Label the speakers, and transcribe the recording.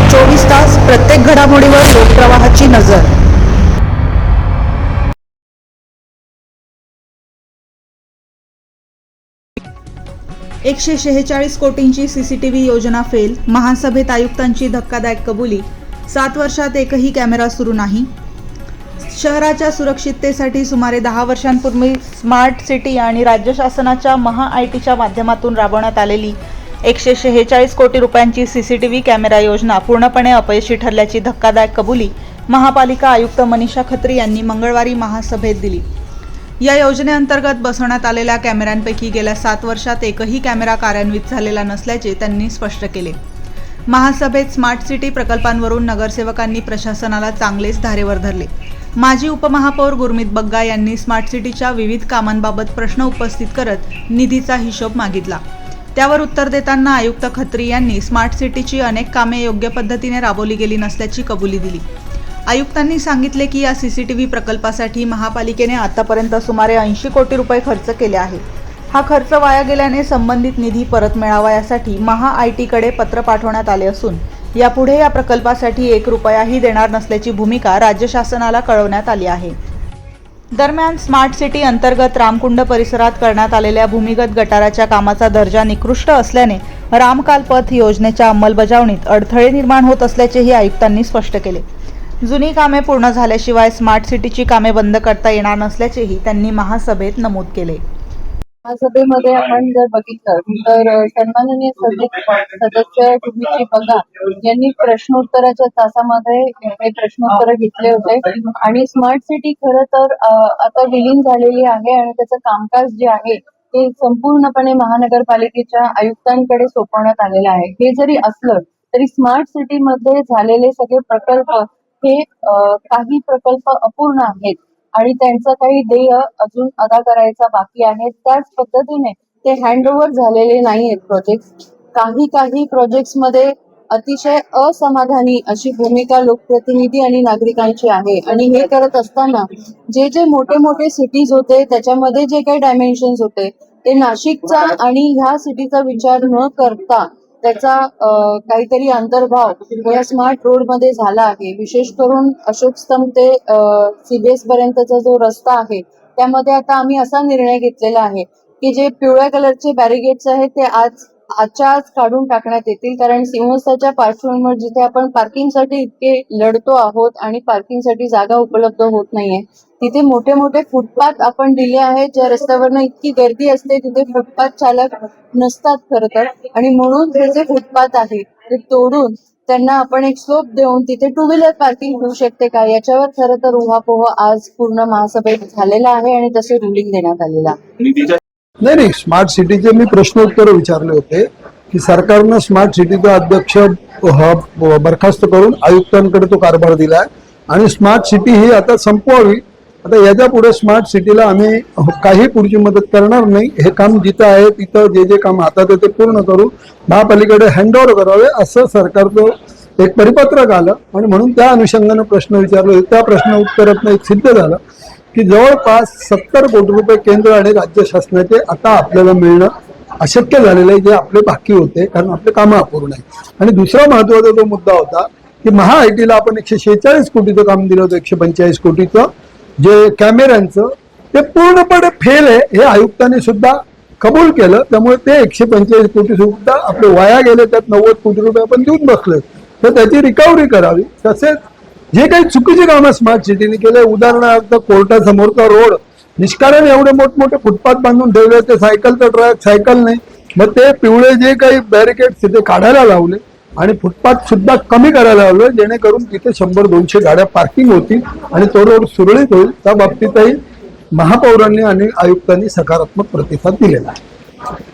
Speaker 1: 24 तास प्रत्येक घडामोडीवर लोकप्रवाहाची नजर। ₹146 कोटींची सीसीटीव्ही योजना फेल, महासभेत आयुक्तांची धक्कादायक कबुली। 7 वर्षात एकही कॅमेरा सुरू नाही। शहराच्या सुरक्षिततेसाठी सुमारे 10 वर्षांपूर्वी स्मार्ट सिटी आणि राज्य शासनाच्या महा-आयटीच्या माध्यमातून राबवण्यात आलेली 146 कोटी रुपयांची सीसीटीव्ही कॅमेरा योजना पूर्णपणे अपयशी ठरल्याची धक्कादायक कबुली महापालिका आयुक्त मनीषा खत्री यांनी मंगळवारी महासभेत दिली। या योजनेअंतर्गत बसवण्यात आलेल्या कॅमेऱ्यांपैकी गेल्या 7 वर्षात एकही कॅमेरा कार्यान्वित झालेला नसल्याचे त्यांनी स्पष्ट केले। महासभेत स्मार्ट सिटी प्रकल्पांवरून नगरसेवकांनी प्रशासनाला चांगलेच धारेवर धरले। माजी उपमहापौर गुरमीत बग्गा यांनी स्मार्ट सिटीच्या विविध कामांबाबत प्रश्न उपस्थित करत निधीचा हिशोब मागितला। त्यावर उत्तर देताना आयुक्त खत्री यांनी स्मार्ट सिटीची अनेक कामे योग्य पद्धतीने राबवली गेली नसल्याची कबुली दिली। आयुक्तांनी सांगितले की या सीसीटीव्ही प्रकल्पासाठी महापालिकेने आतापर्यंत सुमारे 80 कोटी रुपये खर्च केले आहे। हा खर्च वाया गेल्याने संबंधित निधी परत मिळावा यासाठी महा-आयटीकडे पत्र पाठवण्यात आले असून यापुढे या प्रकल्पासाठी 1 रुपयाही देणार नसल्याची भूमिका राज्य शासनाला कळवण्यात आली आहे। दरम्यान स्मार्ट सिटी अंतर्गत रामकुंड परिसरात करण्यात आलेल्या भूमिगत गटाराच्या कामाचा दर्जा निकृष्ट असल्याने रामकाल पथ योजनेच्या अंमलबजावणीत अडथळे निर्माण होत असल्याचेही आयुक्तांनी स्पष्ट केले। जुनी कामे पूर्ण झाल्याशिवाय स्मार्ट सिटीची कामे बंद करता येणार नसल्याचेही त्यांनी महासभेत नमूद केले।
Speaker 2: महासभेमध्ये आपण जर बघितलं तर सन्माननीय सदस्य गुरमीत बग्गा यांनी प्रश्नोत्तराच्या तासामध्ये हे प्रश्नोत्तर घेतले होते आणि स्मार्ट सिटी खरं तर आता विलीन झालेली आहे आणि त्याचं कामकाज जे आहे ते संपूर्णपणे महानगरपालिकेच्या आयुक्तांकडे सोपवण्यात आलेलं आहे। हे जरी असलं तरी स्मार्ट सिटी मध्ये झालेले सगळे प्रकल्प हे काही प्रकल्प अपूर्ण आहेत आणि त्यांचं काही देय अजून अदा करायचा बाकी आहे। त्याच पद्धतीने ते हँडओव्हर झालेले नाहीयेत प्रोजेक्ट। काही प्रोजेक्ट्स मध्ये अतिशय असमाधानी अशी भूमिका लोकप्रतिनिधी आणि नागरिकांची आहे आणि हे करत असताना जे मोठे सिटीज होते त्याच्यामध्ये जे काही डायमेन्शन्स होते ते नाशिकचा आणि ह्या सिटीचा विचार न करता त्याचा काहीतरी अंतर्भाव या स्मार्ट रोड मध्ये झाला आहे। विशेष करून अशोक स्तंभ ते सीबीएस पर्यंतचा जो रस्ता आहे त्यामध्ये आता आम्ही असा निर्णय घेतलेला आहे की जे पिवळ्या कलरचे बॅरिगेट्स आहेत ते आजच्या आज काढून टाकण्यात येतील, कारण सिंहस्थाच्या पार्श्वभूमीवर जिथे आपण पार्किंगसाठी इतके लढतो आहोत आणि पार्किंगसाठी जागा उपलब्ध होत नाहीये तिथे मोठे फुटपाथ आपण दिले आहेत। ज्या रस्त्यावरनं इतकी गर्दी असते तिथे फुटपाथ चालक नसतात खरं तर, आणि म्हणून हे जे फुटपाथ आहे ते तोडून त्यांना आपण एक स्लोप देऊन तिथे 2 व्हीलर पार्किंग होऊ शकते का याच्यावर खरं तर उहापोह आज पूर्ण महासभेत झालेला आहे आणि तसे रुलिंग देण्यात आलेलं आहे।
Speaker 3: नाही, स्मार्ट सिटीचे मी प्रश्नोत्तर विचारले होते की सरकारनं स्मार्ट सिटीचा अध्यक्ष बरखास्त करून आयुक्तांकडे तो कारभार दिलाय आणि स्मार्ट सिटी ही आता संपवावी। आता याच्या पुढे स्मार्ट सिटीला आम्ही काही पुढची मदत करणार नाही। हे काम जिथं आहे तिथं जे काम हातात आहे ते पूर्ण करू, महापालिकेकडे हँडओव्हर करावे असं सरकारचं एक परिपत्रक आलं आणि म्हणून त्या अनुषंगाने प्रश्न विचारले होते। त्या प्रश्न उत्तरातनं एक सिद्ध झालं की जवळपास 70 कोटी रुपये केंद्र आणि राज्य शासनाचे आता आपल्याला मिळणं अशक्य झालेलं आहे, जे आपले बाकी होते कारण आपले कामं अपूर्ण आहे। आणि दुसरा महत्वाचा जो मुद्दा होता की महा-आयटीला आपण 146 कोटीचं काम दिलं होतं, 145 कोटीचं जे कॅमेऱ्यांचं ते पूर्णपणे फेल आहे हे आयुक्तांनी सुद्धा कबूल केलं। त्यामुळे ते 145 कोटी सुद्धा आपले वाया गेले, त्यात 90 कोटी रुपये आपण देऊन बसले, तर त्याची रिकव्हरी करावी। तसेच जे काही चुकीची कामं स्मार्ट सिटीने केले, उदाहरणार्थ कोर्टासमोरचा रोड निष्कारण एवढे मोठमोठे फुटपाथ बांधून ठेवले, ते सायकलचा ट्रॅक सायकल नाही, मग ते पिवळे जे काही बॅरिकेड्स तिथे काढायला लावले आणि फुटपाथ सुद्धा कमी करायला लावले जेणेकरून तिथे 100-200 गाड्या पार्किंग होतील आणि तो रोड सुरळीत होईल। त्या बाबतीतही महापौरांनी आणि आयुक्तांनी सकारात्मक प्रतिसाद दिलेला आहे।